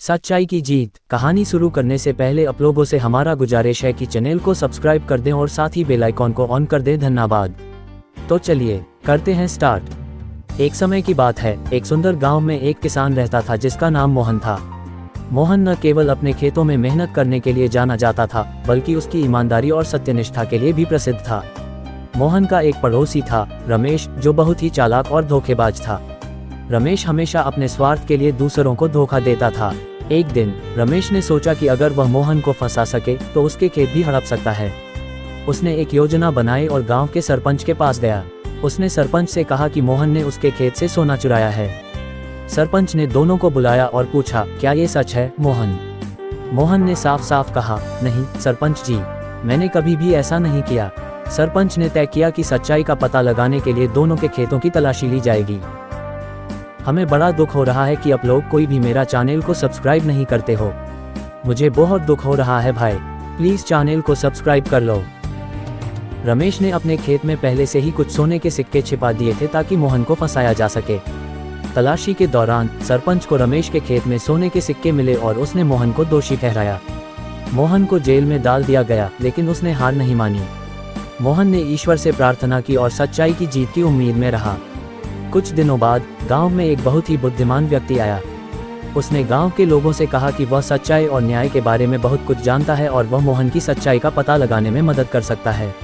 सच्चाई की जीत। कहानी शुरू करने से पहले आप लोगों से हमारा गुजारिश है कि चैनल को सब्सक्राइब कर दें और साथ ही बेल आइकॉन को ऑन कर दें। धन्यवाद। तो चलिए करते हैं स्टार्ट। एक समय की बात है, एक सुंदर गांव में एक किसान रहता था जिसका नाम मोहन था। मोहन न केवल अपने खेतों में मेहनत करने के लिए जाना जाता था, बल्कि उसकी ईमानदारी और सत्यनिष्ठा के लिए भी प्रसिद्ध था। मोहन का एक पड़ोसी था, रमेश, जो बहुत ही चालाक और धोखेबाज था। रमेश हमेशा अपने स्वार्थ के लिए दूसरों को धोखा देता था। एक दिन रमेश ने सोचा कि अगर वह मोहन को फंसा सके तो उसके खेत भी हड़प सकता है। उसने एक योजना बनाई और गांव के सरपंच के पास गया। उसने सरपंच से कहा कि मोहन ने उसके खेत से सोना चुराया है। सरपंच ने दोनों को बुलाया और पूछा, क्या ये सच है मोहन? मोहन ने साफ साफ कहा, नहीं सरपंच जी, मैंने कभी भी ऐसा नहीं किया। सरपंच ने तय किया कि सच्चाई का पता लगाने के लिए दोनों के खेतों की तलाशी ली जाएगी। हमें बड़ा दुख हो रहा है कि आप लोग कोई भी मेरा चैनल को सब्सक्राइब नहीं करते हो। मुझे बहुत दुख हो रहा है भाई, प्लीज चैनल को सब्सक्राइब कर लो। रमेश ने अपने खेत में पहले से ही कुछ सोने के सिक्के छिपा दिए थे ताकि मोहन को फंसाया जा सके। तलाशी के दौरान सरपंच को रमेश के खेत में सोने के सिक्के मिले और उसने मोहन को दोषी ठहराया। मोहन को जेल में डाल दिया गया, लेकिन उसने हार नहीं मानी। मोहन ने ईश्वर से प्रार्थना की और सच्चाई की जीत की उम्मीद में रहा। कुछ दिनों बाद गांव में एक बहुत ही बुद्धिमान व्यक्ति आया। उसने गांव के लोगों से कहा कि वह सच्चाई और न्याय के बारे में बहुत कुछ जानता है और वह मोहन की सच्चाई का पता लगाने में मदद कर सकता है।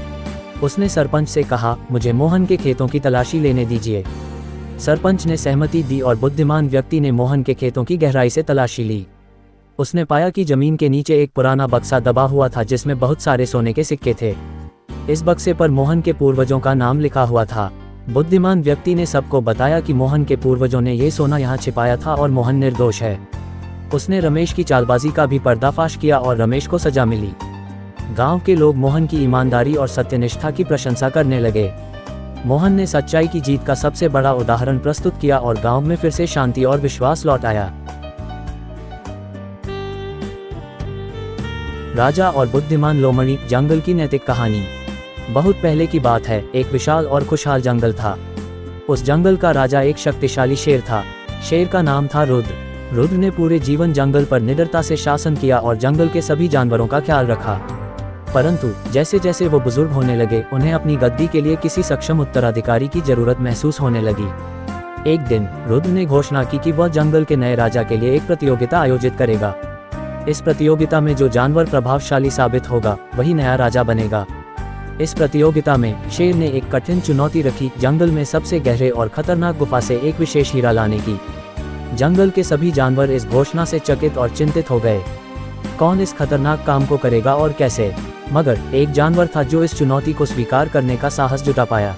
उसने सरपंच से कहा, मुझे मोहन के खेतों की तलाशी लेने दीजिए। सरपंच ने सहमति दी और बुद्धिमान व्यक्ति ने मोहन के खेतों की गहराई से तलाशी ली। उसने पाया कि जमीन के नीचे एक पुराना बक्सा दबा हुआ था जिसमें बहुत सारे सोने के सिक्के थे। इस बक्से पर मोहन के पूर्वजों का नाम लिखा हुआ था। बुद्धिमान व्यक्ति ने सबको बताया कि मोहन के पूर्वजों ने ये सोना यहाँ छिपाया था और मोहन निर्दोष है। उसने रमेश की चालबाजी का भी पर्दाफाश किया और रमेश को सजा मिली। गांव के लोग मोहन की ईमानदारी और सत्यनिष्ठा की प्रशंसा करने लगे। मोहन ने सच्चाई की जीत का सबसे बड़ा उदाहरण प्रस्तुत किया और गांव में फिर से शांति और विश्वास लौट आया। राजा और बुद्धिमान लोमड़ी। जंगल की नैतिक कहानी। बहुत पहले की बात है, एक विशाल और खुशहाल जंगल था। उस जंगल का राजा एक शक्तिशाली शेर था। शेर का नाम था रुद्र। रुद्र ने पूरे जीवन जंगल पर निडरता से शासन किया और जंगल के सभी जानवरों का ख्याल रखा। परंतु जैसे जैसे वो बुजुर्ग होने लगे, उन्हें अपनी गद्दी के लिए किसी सक्षम उत्तराधिकारी की जरूरत महसूस होने लगी। एक दिन रुद्र ने घोषणा की कि वह जंगल के नए राजा के लिए एक प्रतियोगिता आयोजित करेगा। इस प्रतियोगिता में जो जानवर प्रभावशाली साबित होगा वही नया राजा बनेगा। इस प्रतियोगिता में शेर ने एक कठिन चुनौती रखी, जंगल में सबसे गहरे और खतरनाक गुफा से एक विशेष हीरा लाने की। जंगल के सभी जानवर इस घोषणा से चकित और चिंतित हो गए। कौन इस खतरनाक काम को करेगा और कैसे? मगर एक जानवर था जो इस चुनौती को स्वीकार करने का साहस जुटा पाया।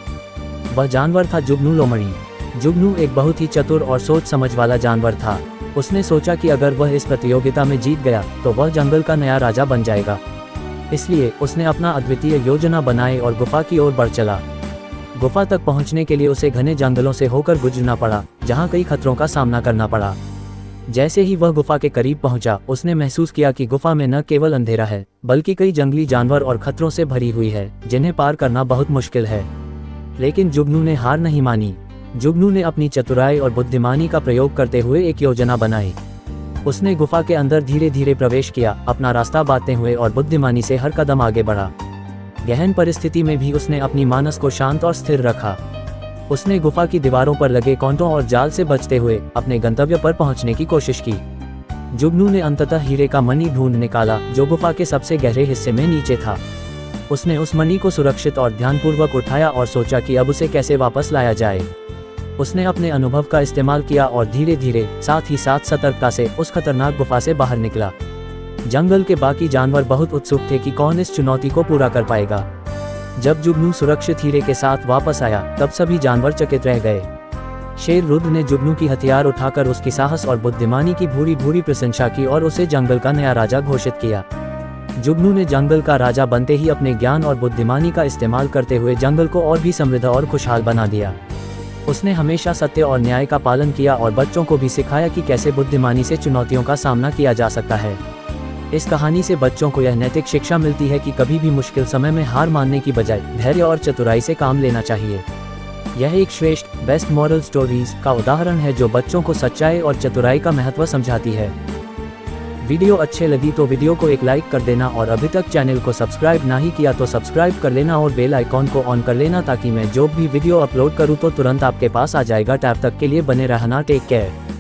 वह जानवर था जुगनू लोमड़ी। जुगनू एक बहुत ही चतुर और सोच समझ वाला जानवर था। उसने सोचा कि अगर वह इस प्रतियोगिता में जीत गया तो वह जंगल का नया राजा बन जाएगा। इसलिए उसने अपना अद्वितीय योजना बनाई और गुफा की ओर बढ़ चला। गुफा तक पहुंचने के लिए उसे घने जंगलों से होकर गुजरना पड़ा, जहां कई खतरों का सामना करना पड़ा। जैसे ही वह गुफा के करीब पहुंचा, उसने महसूस किया कि गुफा में न केवल अंधेरा है, बल्कि कई जंगली जानवर और खतरों से भरी हुई है, जिन्हें पार करना बहुत मुश्किल है। लेकिन जुगनू ने हार नहीं मानी। जुगनू ने अपनी चतुराई और बुद्धिमानी का प्रयोग करते हुए एक योजना बनाई। उसने गुफा के अंदर धीरे धीरे प्रवेश किया, अपना रास्ता बांटते हुए और बुद्धिमानी से हर कदम आगे बढ़ा। गहन परिस्थिति में भी उसने अपनी मानस को शांत और स्थिर रखा। उसने गुफा की दीवारों पर लगे कांटों और जाल से बचते हुए अपने गंतव्य पर पहुंचने की कोशिश की। जुगनू ने अंततः हीरे का मणि ढूंढ निकाला, जो गुफा के सबसे गहरे हिस्से में नीचे था। उसने उस मणि को सुरक्षित और ध्यानपूर्वक उठाया और सोचा कि अब उसे कैसे वापस लाया जाए। उसने अपने अनुभव का इस्तेमाल किया और धीरे धीरे, साथ ही साथ सतर्कता से उस खतरनाक गुफा से बाहर निकला। जंगल के बाकी जानवर बहुत उत्सुक थे कि कौन इस चुनौती को पूरा कर पाएगा। जब जुगनू सुरक्षित हीरे के साथ वापस आया, तब सभी जानवर चकित रह गए। शेर रुद्र ने जुगनू की हथियार उठाकर उसकी साहस और बुद्धिमानी की भूरी भूरी प्रशंसा की और उसे जंगल का नया राजा घोषित किया। जुगनू ने जंगल का राजा बनते ही अपने ज्ञान और बुद्धिमानी का इस्तेमाल करते हुए जंगल को और भी समृद्ध और खुशहाल बना दिया। उसने हमेशा सत्य और न्याय का पालन किया और बच्चों को भी सिखाया कि कैसे बुद्धिमानी से चुनौतियों का सामना किया जा सकता है। इस कहानी से बच्चों को यह नैतिक शिक्षा मिलती है कि कभी भी मुश्किल समय में हार मानने की बजाय धैर्य और चतुराई से काम लेना चाहिए। यह एक श्रेष्ठ बेस्ट मॉरल स्टोरीज का उदाहरण है जो बच्चों को सच्चाई और चतुराई का महत्व समझाती है। वीडियो अच्छे लगी तो वीडियो को एक लाइक कर देना और अभी तक चैनल को सब्सक्राइब नहीं किया तो सब्सक्राइब कर लेना और बेल आइकॉन को ऑन कर लेना ताकि मैं जो भी वीडियो अपलोड करूँ तो तुरंत आपके पास आ जाएगा। तब तक के लिए बने रहना, टेक केयर।